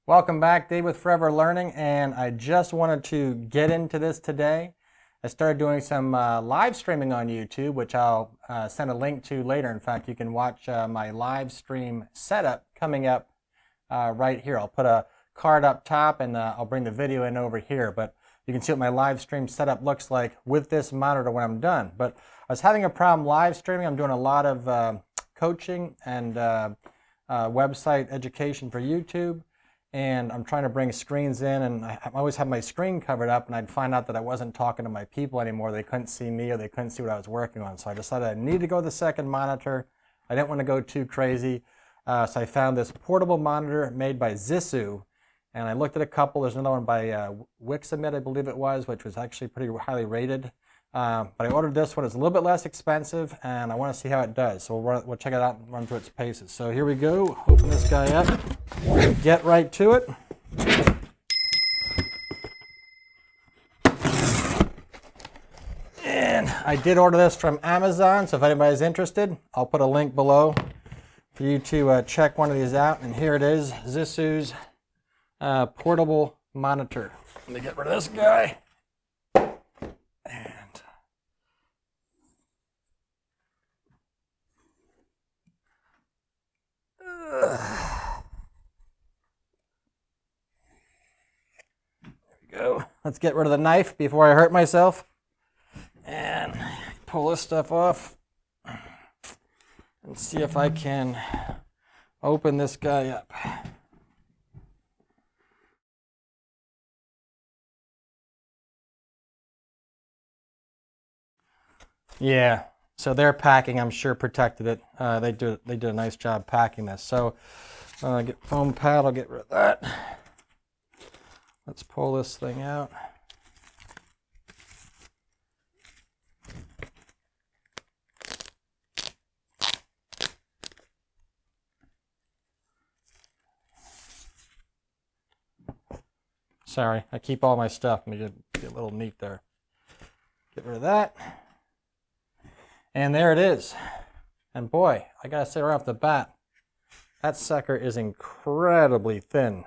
Welcome back, Dave with Forever Learning, and I just wanted to get into this today. I started doing some live streaming on YouTube, which I'll send a link to later. In fact, you can watch my live stream setup coming up right here. I'll put a card up top and I'll bring the video in over here, but you can see what my live stream setup looks like with this monitor when I'm done. But I was having a problem live streaming. I'm doing a lot of coaching and website education for YouTube. And I'm trying to bring screens in, and I always have my screen covered up, and I'd find out that I wasn't talking to my people anymore. They couldn't see me, or they couldn't see what I was working on. So I decided I need to go to the second monitor. I didn't want to go too crazy. So I found this portable monitor made by Zissu, and I looked at a couple. There's another one by Wixamit, I believe it was, which was actually pretty highly rated. But I ordered this one. It's a little bit less expensive, and I want to see how it does. So we'll check it out and run through its paces. So here we go. Open this guy up. Get right to it. And I did order this from Amazon, so if anybody's interested, I'll put a link below for you to check one of these out. And here it is, Zissu's portable monitor. Let me get rid of this guy. Go. Let's get rid of the knife before I hurt myself and pull this stuff off and see if I can open this guy up. Yeah, so their packing, I'm sure, protected it. They did a nice job packing this. So get foam pad, I'll get rid of that. Let's pull this thing out. Sorry, I keep all my stuff. Let me get a little neat there. Get rid of that. And there it is. And boy, I gotta say right off the bat, that sucker is incredibly thin.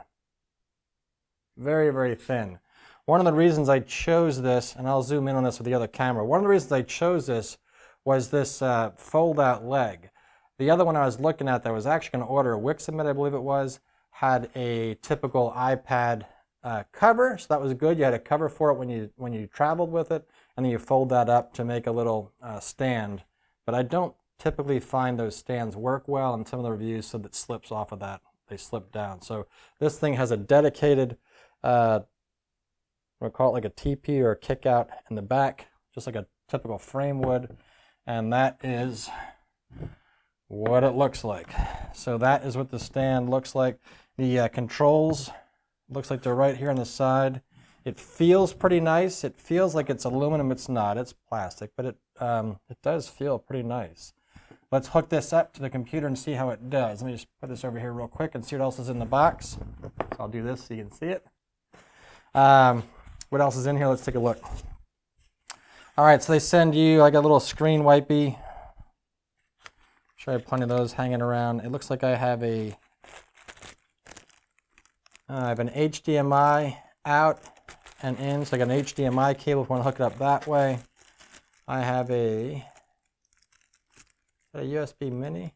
Very, very thin. One of the reasons I chose this, and I'll zoom in on this with the other camera, one of the reasons I chose this was this fold-out leg. The other one I was looking at that was actually going to order, Wixamit, I believe it was, had a typical iPad cover, so that was good. You had a cover for it when you traveled with it, and then you fold that up to make a little stand. But I don't typically find those stands work well, and some of the reviews said that slips off of that. They slip down. So this thing has a dedicated we'll call it like a TP or a kick out in the back, just like a typical frame would, and that is what it looks like. So that is what the stand looks like. The controls looks like they're right here on the side. It feels pretty nice. It feels like it's aluminum. It's not. It's plastic, but it does feel pretty nice. Let's hook this up to the computer and see how it does. Let me just put this over here real quick and see what else is in the box. So I'll do this so you can see it. What else is in here? Let's take a look. All right, so they send you, I got a little screen wipey. I'm sure I have plenty of those hanging around. It looks like I have I have an HDMI out and in, so I got an HDMI cable if I want to hook it up that way. I have a USB mini?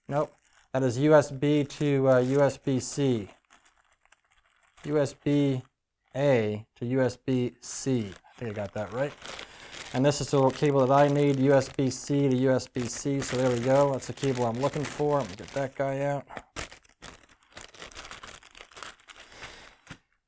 Nope, that is USB to USB-C. USB-A to USB-C. I think I got that right. And this is the little cable that I need, USB-C to USB-C. So there we go. That's the cable I'm looking for. Let me get that guy out.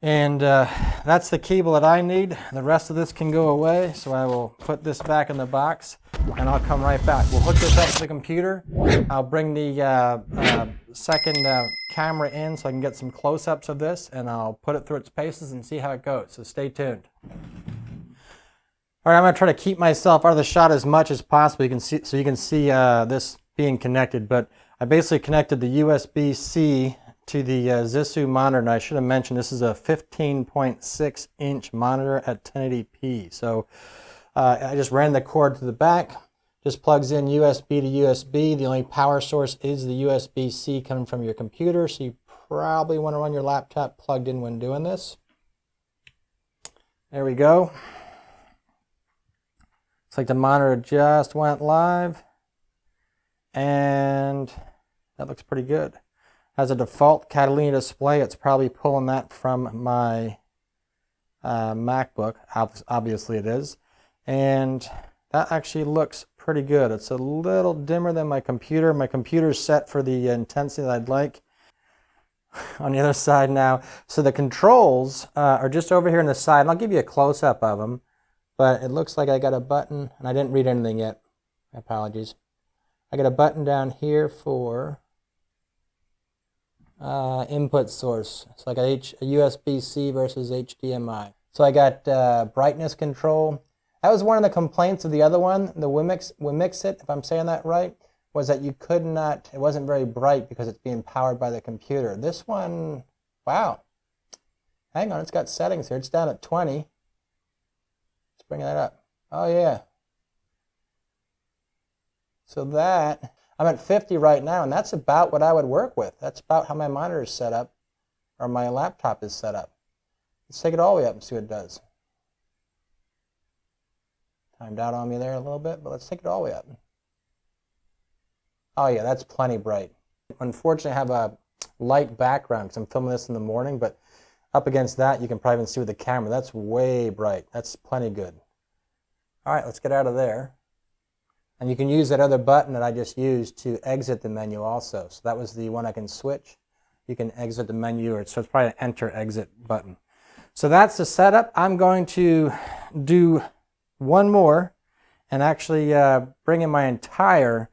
And that's the cable that I need. The rest of this can go away. So I will put this back in the box and I'll come right back. We'll hook this up to the computer. I'll bring the second camera in so I can get some close-ups of this, and I'll put it through its paces and see how it goes. So stay tuned. All right, I'm going to try to keep myself out of the shot as much as possible. You can see, so you can see this being connected. But I basically connected the USB-C to the Zissu monitor, and I should have mentioned this is a 15.6 inch monitor at 1080p. So I just ran the cord to the back, Just plugs in USB to USB. The only power source is the USB-C coming from your computer, so you probably want to run your laptop plugged in when doing this. There we go. Looks like the monitor just went live, and that looks pretty good. Has a default Catalina display. It's probably pulling that from my MacBook. Obviously it is. And that actually looks pretty good. It's a little dimmer than my computer. My computer's set for the intensity that I'd like. On the other side now. So the controls are just over here on the side. And I'll give you a close-up of them. But it looks like I got a button, and I didn't read anything yet. Apologies. I got a button down here for input source. It's like a USB-C versus HDMI. So I got brightness control. That was one of the complaints of the other one, the Wimixit, if I'm saying that right, was that you could not, it wasn't very bright because it's being powered by the computer. This one, wow. Hang on, it's got settings here. It's down at 20. Let's bring that up. Oh yeah. So that, I'm at 50 right now, and that's about what I would work with. That's about how my monitor is set up, or my laptop is set up. Let's take it all the way up and see what it does. Timed out on me there a little bit, but let's take it all the way up. Oh yeah, that's plenty bright. Unfortunately, I have a light background because I'm filming this in the morning, but up against that, you can probably even see with the camera. That's way bright. That's plenty good. All right, let's get out of there. And you can use that other button that I just used to exit the menu also. So that was the one I can switch. You can exit the menu, so it's probably an enter exit button. So that's the setup. I'm going to do one more and actually bring in my entire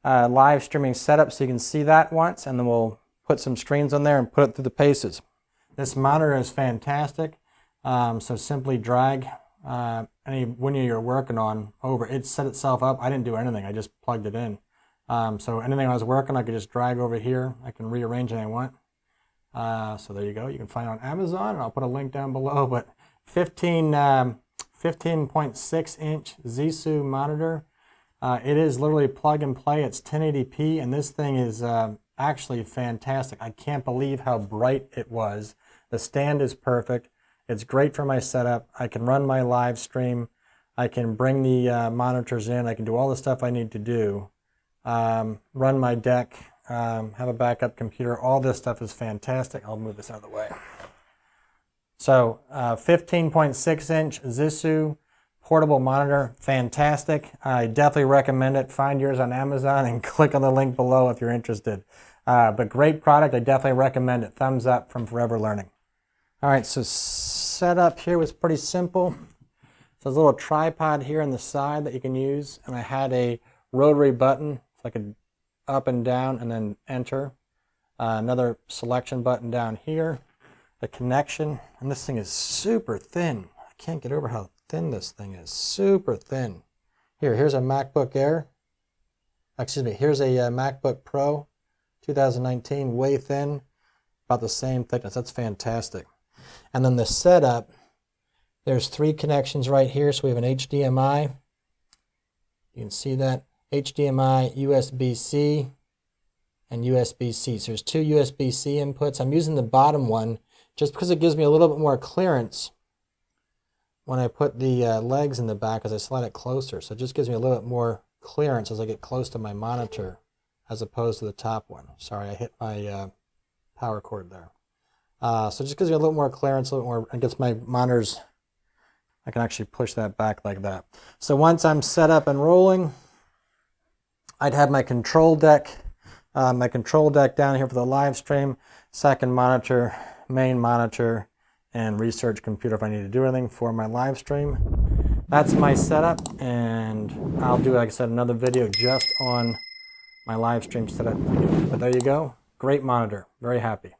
live streaming setup so you can see that once, and then we'll put some screens on there and put it through the paces. This monitor is fantastic. So simply drag any window you're working on over. It set itself up. I didn't do anything. I just plugged it in. So anything I was working, I could just drag over here. I can rearrange it I want. So there you go. You can find it on Amazon, and I'll put a link down below. But 15.6 inch Zissu monitor. It is literally plug and play. It's 1080p, and this thing is actually fantastic. I can't believe how bright it was. The stand is perfect. It's great for my setup. I can run my live stream. I can bring the monitors in. I can do all the stuff I need to do. Run my deck, have a backup computer. All this stuff is fantastic. I'll move this out of the way. So 15.6 inch Zissu portable monitor, fantastic. I definitely recommend it. Find yours on Amazon and click on the link below if you're interested. But great product. I definitely recommend it. Thumbs up from Forever Learning. All right, so setup here was pretty simple. So there's a little tripod here on the side that you can use, and I had a rotary button, so I could up and down and then enter. Another selection button down here. The connection, and this thing is super thin. I can't get over how thin this thing is. Super thin. Here's a MacBook Air. Excuse me, here's a MacBook Pro 2019, way thin, about the same thickness. That's fantastic. And then the setup, there's 3 connections right here. So we have an HDMI. You can see that. HDMI, USB-C, and USB-C. So there's 2 USB-C inputs. I'm using the bottom one just because it gives me a little bit more clearance when I put the legs in the back as I slide it closer. So it just gives me a little bit more clearance as I get close to my monitor as opposed to the top one. Sorry, I hit my power cord there. So it just gives me a little more clearance, a little more, and gets my monitors, I can actually push that back like that. So once I'm set up and rolling, I'd have my control deck down here for the live stream, second monitor, main monitor, and research computer if I need to do anything for my live stream. That's my setup, and I'll do, like I said, another video just on my live stream setup. But there you go. Great monitor. Very happy.